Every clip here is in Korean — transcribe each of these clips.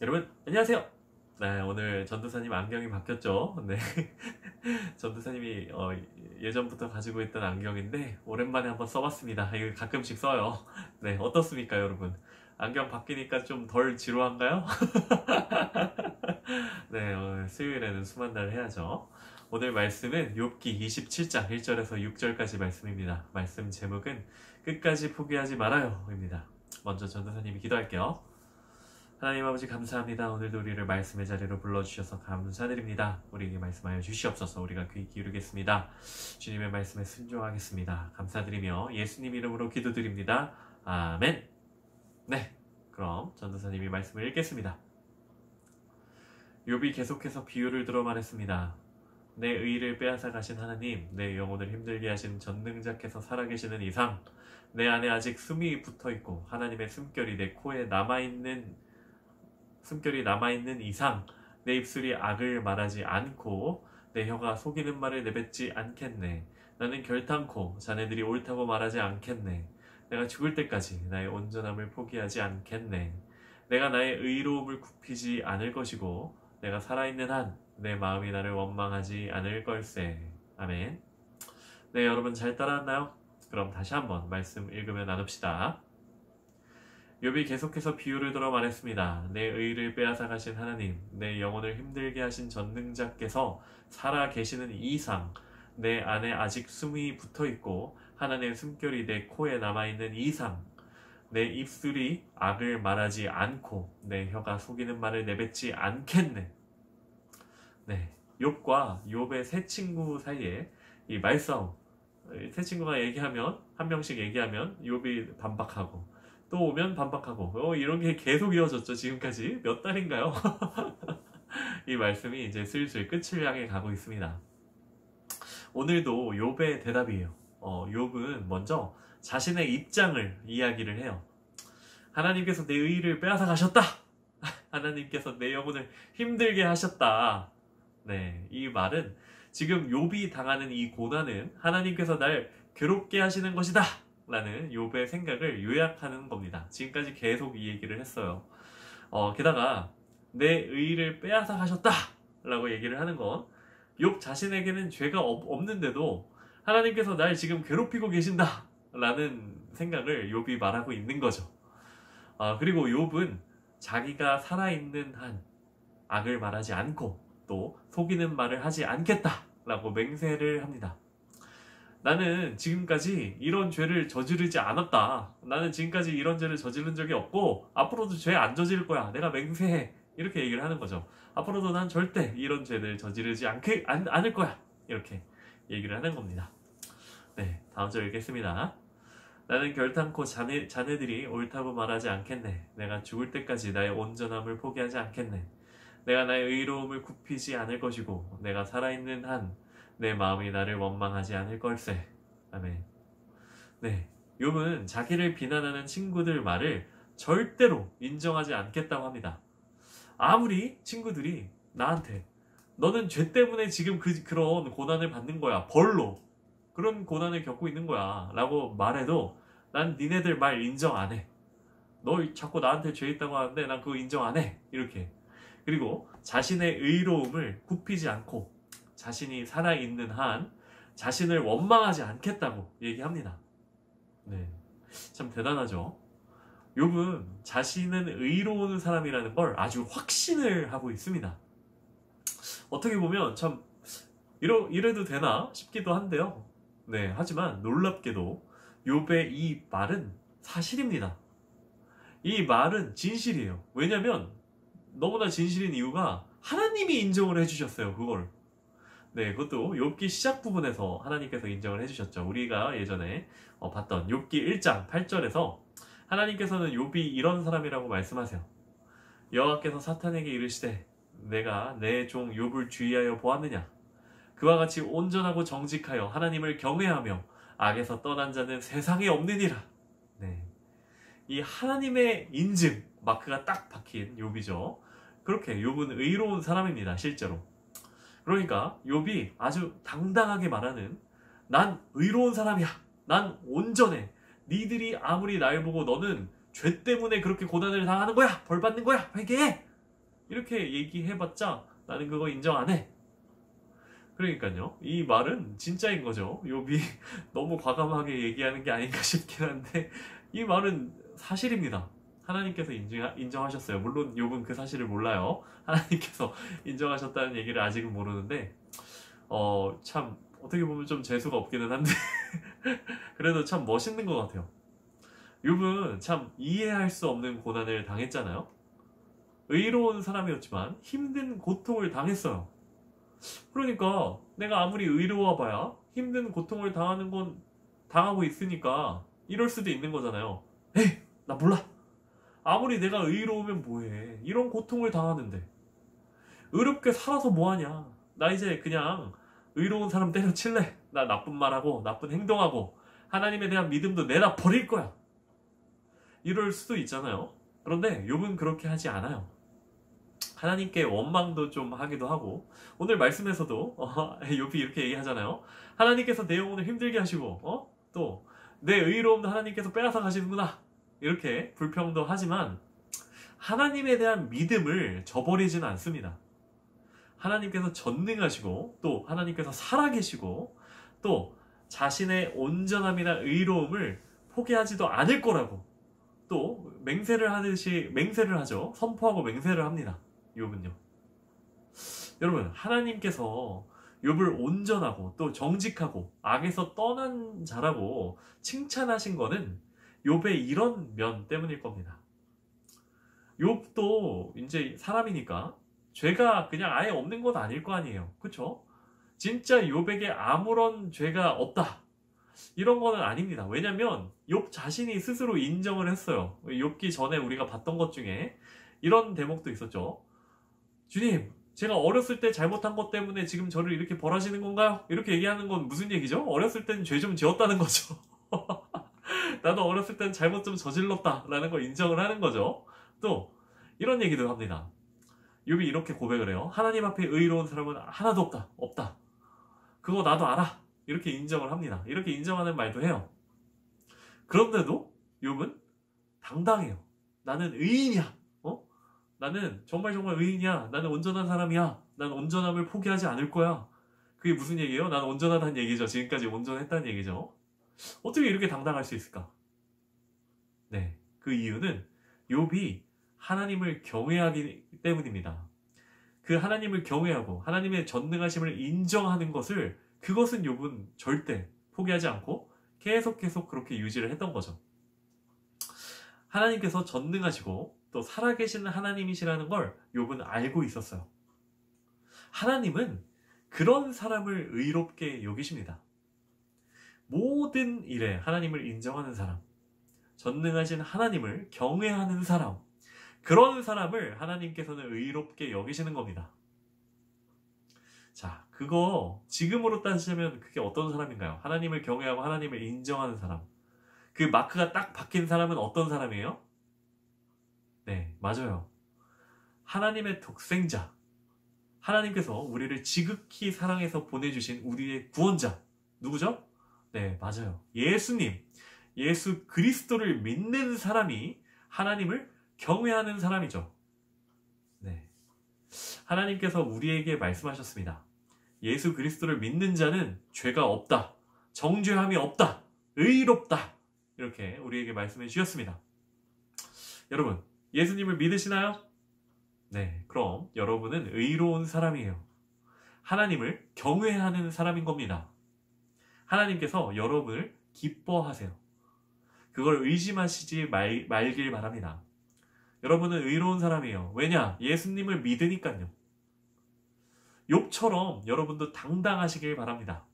여러분 안녕하세요. 네, 오늘 전도사님 안경이 바뀌었죠. 네, 전도사님이 예전부터 가지고 있던 안경인데 오랜만에 한번 써봤습니다. 이거 가끔씩 써요. 네, 어떻습니까 여러분? 안경 바뀌니까 좀 덜 지루한가요? 네, 수요일에는 수만날 해야죠. 오늘 말씀은 욥기 27장 1절에서 6절까지 말씀입니다. 말씀 제목은 끝까지 포기하지 말아요 입니다. 먼저 전도사님이 기도할게요. 하나님 아버지 감사합니다. 오늘도 우리를 말씀의 자리로 불러주셔서 감사드립니다. 우리에게 말씀하여 주시옵소서. 우리가 귀 기울이겠습니다. 주님의 말씀에 순종하겠습니다. 감사드리며 예수님 이름으로 기도드립니다. 아멘. 네, 그럼 전도사님이 말씀을 읽겠습니다. 욥이 계속해서 비유를 들어 말했습니다. 내 의를 빼앗아 가신 하나님, 내 영혼을 힘들게 하신 전능자께서 살아계시는 이상 내 안에 아직 숨이 붙어있고 하나님의 숨결이 내 코에 남아있는 이상 내 입술이 악을 말하지 않고 내 혀가 속이는 말을 내뱉지 않겠네. 나는 결탄코 자네들이 옳다고 말하지 않겠네. 내가 죽을 때까지 나의 온전함을 포기하지 않겠네. 내가 나의 의로움을 굽히지 않을 것이고 내가 살아있는 한 내 마음이 나를 원망하지 않을 걸세. 아멘. 네, 여러분 잘 따라왔나요? 그럼 다시 한번 말씀 읽으며 나눕시다. 욥이 계속해서 비유를 들어 말했습니다. 내 의를 빼앗아 가신 하나님, 내 영혼을 힘들게 하신 전능자께서 살아 계시는 이상 내 안에 아직 숨이 붙어있고 하나님의 숨결이 내 코에 남아있는 이상 내 입술이 악을 말하지 않고 내 혀가 속이는 말을 내뱉지 않겠네. 네, 욥과 욥의 세 친구 사이에 이 말싸움, 세 친구가 얘기하면 한 명씩 얘기하면 욥이 반박하고 또 오면 반박하고 이런 게 계속 이어졌죠. 지금까지 몇 달인가요? 이 말씀이 이제 슬슬 끝을 향해 가고 있습니다. 오늘도 욥의 대답이에요. 욥은 먼저 자신의 입장을 이야기를 해요. 하나님께서 내 의를 빼앗아 가셨다. 하나님께서 내 영혼을 힘들게 하셨다. 네, 이 말은 지금 욥이 당하는 이 고난은 하나님께서 날 괴롭게 하시는 것이다 라는 욥의 생각을 요약하는 겁니다. 지금까지 계속 이 얘기를 했어요. 게다가 내 의를 빼앗아 가셨다 라고 얘기를 하는 건 욥 자신에게는 죄가 없는데도 하나님께서 날 지금 괴롭히고 계신다 라는 생각을 욥이 말하고 있는 거죠. 그리고 욥은 자기가 살아있는 한 악을 말하지 않고 또 속이는 말을 하지 않겠다 라고 맹세를 합니다. 나는 지금까지 이런 죄를 저지르지 않았다. 나는 지금까지 이런 죄를 저지른 적이 없고 앞으로도 죄 안 저지를 거야. 내가 맹세해. 이렇게 얘기를 하는 거죠. 앞으로도 난 절대 이런 죄를 저지르지 않을 거야. 이렇게 얘기를 하는 겁니다. 네, 다음 절 읽겠습니다. 나는 결탄코 자네들이 옳다고 말하지 않겠네. 내가 죽을 때까지 나의 온전함을 포기하지 않겠네. 내가 나의 의로움을 굽히지 않을 것이고 내가 살아있는 한 내 마음이 나를 원망하지 않을 걸세. 아멘. 네, 욥은 자기를 비난하는 친구들 말을 절대로 인정하지 않겠다고 합니다. 아무리 친구들이 나한테 너는 죄 때문에 지금 그런 고난을 받는 거야. 벌로 그런 고난을 겪고 있는 거야 라고 말해도 난 니네들 말 인정 안 해. 너 자꾸 나한테 죄 있다고 하는데 난 그거 인정 안 해. 이렇게. 그리고 자신의 의로움을 굽히지 않고 자신이 살아있는 한 자신을 원망하지 않겠다고 얘기합니다. 네, 참 대단하죠. 욥은 자신은 의로운 사람이라는 걸 아주 확신을 하고 있습니다. 어떻게 보면 참 이래도 되나 싶기도 한데요. 네, 하지만 놀랍게도 욥의 이 말은 사실입니다. 이 말은 진실이에요. 왜냐면 너무나 진실인 이유가 하나님이 인정을 해주셨어요. 그걸. 네, 그것도 욥기 시작 부분에서 하나님께서 인정을 해주셨죠. 우리가 예전에 봤던 욥기 1장 8절에서 하나님께서는 욥이 이런 사람이라고 말씀하세요. 여호와께서 사탄에게 이르시되 내가 내 종 욥을 주의하여 보았느냐. 그와 같이 온전하고 정직하여 하나님을 경외하며 악에서 떠난 자는 세상에 없느니라. 네, 이 하나님의 인증 마크가 딱 박힌 욥이죠. 그렇게 욥은 의로운 사람입니다. 실제로. 그러니까 욥이 아주 당당하게 말하는 난 의로운 사람이야. 난 온전해. 니들이 아무리 날 보고 너는 죄 때문에 그렇게 고난을 당하는 거야. 벌 받는 거야. 회개해. 이렇게 얘기해봤자 나는 그거 인정 안 해. 그러니까요, 이 말은 진짜인 거죠. 욥이 너무 과감하게 얘기하는 게 아닌가 싶긴 한데 이 말은 사실입니다. 하나님께서 인정하셨어요. 물론 욥은 그 사실을 몰라요. 하나님께서 인정하셨다는 얘기를 아직은 모르는데 참 어떻게 보면 좀 재수가 없기는 한데 그래도 참 멋있는 것 같아요. 욥은 참 이해할 수 없는 고난을 당했잖아요. 의로운 사람이었지만 힘든 고통을 당했어요. 그러니까 내가 아무리 의로워봐야 힘든 고통을 당하는 건 당하고 있으니까 이럴 수도 있는 거잖아요. 에이, 나 몰라. 아무리 내가 의로우면 뭐해. 이런 고통을 당하는데 의롭게 살아서 뭐하냐. 나 이제 그냥 의로운 사람 때려칠래. 나 나쁜 말하고 나쁜 행동하고 하나님에 대한 믿음도 내다 버릴 거야. 이럴 수도 있잖아요. 그런데 욥은 그렇게 하지 않아요. 하나님께 원망도 좀 하기도 하고, 오늘 말씀에서도 욥이 이렇게 얘기하잖아요. 하나님께서 내 영혼을 힘들게 하시고 또 내 의로움도 하나님께서 빼앗아 가시는구나, 이렇게 불평도 하지만 하나님에 대한 믿음을 저버리지는 않습니다. 하나님께서 전능하시고 또 하나님께서 살아계시고 또 자신의 온전함이나 의로움을 포기하지도 않을 거라고 또 맹세를 하죠. 선포하고 맹세를 합니다. 욥은요. 여러분, 하나님께서 욥을 온전하고 또 정직하고 악에서 떠난 자라고 칭찬하신 거는 욥의 이런 면 때문일 겁니다. 욥도 이제 사람이니까 죄가 그냥 아예 없는 건 아닐 거 아니에요. 그쵸? 진짜 욥에게 아무런 죄가 없다, 이런 거는 아닙니다. 왜냐면 욥 자신이 스스로 인정을 했어요. 욥기 전에 우리가 봤던 것 중에 이런 대목도 있었죠. 주님, 제가 어렸을 때 잘못한 것 때문에 지금 저를 이렇게 벌하시는 건가요? 이렇게 얘기하는 건 무슨 얘기죠? 어렸을 땐 죄 좀 지었다는 거죠. 나도 어렸을 땐 잘못 좀 저질렀다 라는 걸 인정을 하는 거죠. 또 이런 얘기도 합니다. 욥이 이렇게 고백을 해요. 하나님 앞에 의로운 사람은 하나도 없다. 그거 나도 알아. 이렇게 인정을 합니다. 이렇게 인정하는 말도 해요. 그런데도 욥은 당당해요. 나는 의인이야. 나는 정말 의인이야. 나는 온전한 사람이야. 나는 온전함을 포기하지 않을 거야. 그게 무슨 얘기예요? 나는 온전하다는 얘기죠. 지금까지 온전했다는 얘기죠. 어떻게 이렇게 당당할 수 있을까? 네, 그 이유는 욥이 하나님을 경외하기 때문입니다. 그 하나님을 경외하고 하나님의 전능하심을 인정하는 그것은 욥은 절대 포기하지 않고 계속 그렇게 유지를 했던 거죠. 하나님께서 전능하시고 또 살아계시는 하나님이시라는 걸 욥은 알고 있었어요. 하나님은 그런 사람을 의롭게 여기십니다. 모든 일에 하나님을 인정하는 사람, 전능하신 하나님을 경외하는 사람, 그런 사람을 하나님께서는 의롭게 여기시는 겁니다. 자, 그거 지금으로 따지자면 그게 어떤 사람인가요? 하나님을 경외하고 하나님을 인정하는 사람. 그 마크가 딱 박힌 사람은 어떤 사람이에요? 네, 맞아요. 하나님의 독생자. 하나님께서 우리를 지극히 사랑해서 보내주신 우리의 구원자. 누구죠? 네, 맞아요. 예수님. 예수 그리스도를 믿는 사람이 하나님을 경외하는 사람이죠. 네. 하나님께서 우리에게 말씀하셨습니다. 예수 그리스도를 믿는 자는 죄가 없다. 정죄함이 없다. 의롭다. 이렇게 우리에게 말씀해 주셨습니다. 여러분, 예수님을 믿으시나요? 네, 그럼 여러분은 의로운 사람이에요. 하나님을 경외하는 사람인 겁니다. 하나님께서 여러분을 기뻐하세요. 그걸 의심하시지 말길 바랍니다. 여러분은 의로운 사람이에요. 왜냐? 예수님을 믿으니까요. 욥처럼 여러분도 당당하시길 바랍니다.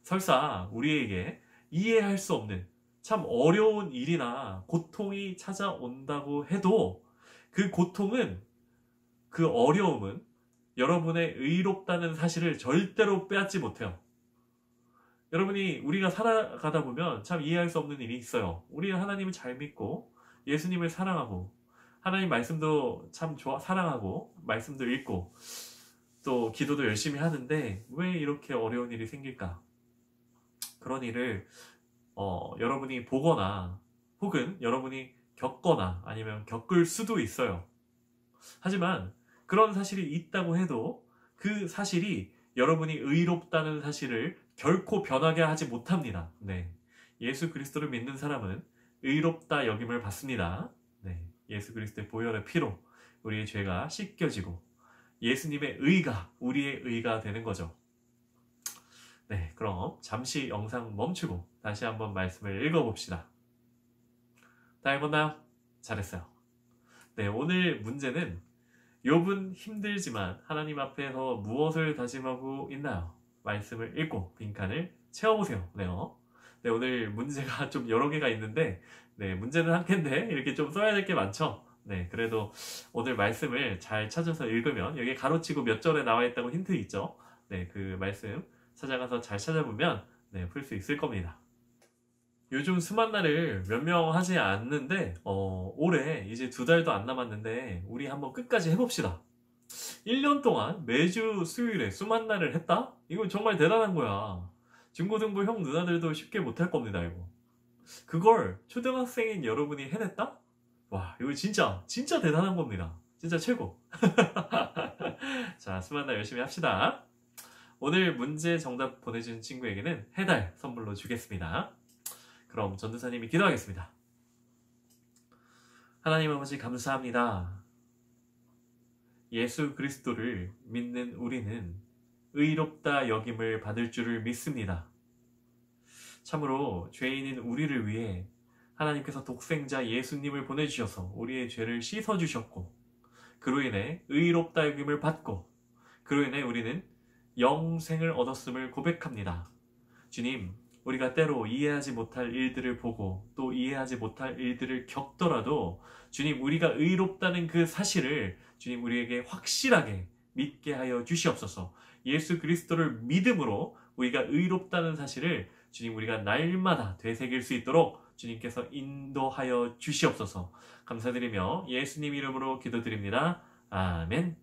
설사 우리에게 이해할 수 없는 참 어려운 일이나 고통이 찾아온다고 해도 그 고통은, 그 어려움은 여러분의 의롭다는 사실을 절대로 빼앗지 못해요. 우리가 살아가다 보면 참 이해할 수 없는 일이 있어요. 우리는 하나님을 잘 믿고 예수님을 사랑하고 하나님 말씀도 참 사랑하고 말씀도 읽고 또 기도도 열심히 하는데 왜 이렇게 어려운 일이 생길까? 그런 일을 여러분이 보거나 혹은 여러분이 겪거나 아니면 겪을 수도 있어요. 하지만 그런 사실이 있다고 해도 그 사실이 여러분이 의롭다는 사실을 결코 변하게 하지 못합니다. 네. 예수 그리스도를 믿는 사람은 의롭다 여김을 받습니다. 네. 예수 그리스도의 보혈의 피로 우리의 죄가 씻겨지고 예수님의 의가 우리의 의가 되는 거죠. 네, 그럼 잠시 영상 멈추고 다시 한번 말씀을 읽어봅시다. 다 읽었나요? 잘했어요. 네, 오늘 문제는 욥은 힘들지만 하나님 앞에서 무엇을 다짐하고 있나요? 말씀을 읽고 빈칸을 채워보세요. 네, 오늘 문제가 좀 여러 개가 있는데 네, 문제는 한 개인데 이렇게 좀 써야 될 게 많죠? 네, 그래도 오늘 말씀을 잘 찾아서 읽으면 여기 가로치고 몇 절에 나와 있다고 힌트 있죠? 네, 그 말씀 찾아가서 잘 찾아보면 네, 풀 수 있을 겁니다. 요즘 수만날을 몇 명 하지 않는데 올해 이제 2달도 안 남았는데 우리 한번 끝까지 해봅시다. 1년 동안 매주 수요일에 수만날을 했다? 이거 정말 대단한 거야. 중고등부 형 누나들도 쉽게 못할 겁니다. 이거 그걸 초등학생인 여러분이 해냈다? 와, 이거 진짜 대단한 겁니다. 진짜 최고. 자, 수만날 열심히 합시다. 오늘 문제 정답 보내준 친구에게는 해달 선물로 주겠습니다. 그럼 전도사님이 기도하겠습니다. 하나님 아버지 감사합니다. 예수 그리스도를 믿는 우리는 의롭다 여김을 받을 줄을 믿습니다. 참으로 죄인인 우리를 위해 하나님께서 독생자 예수님을 보내주셔서 우리의 죄를 씻어주셨고 그로 인해 의롭다 여김을 받고 그로 인해 우리는 영생을 얻었음을 고백합니다. 주님, 우리가 때로 이해하지 못할 일들을 보고 또 이해하지 못할 일들을 겪더라도 주님, 우리가 의롭다는 그 사실을 주님 우리에게 확실하게 믿게 하여 주시옵소서. 예수 그리스도를 믿음으로 우리가 의롭다는 사실을 주님 우리가 날마다 되새길 수 있도록 주님께서 인도하여 주시옵소서. 감사드리며 예수님 이름으로 기도드립니다. 아멘.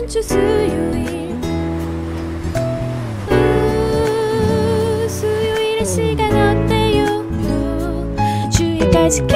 주 수요일 수요일의 시간 어때요? 주일까지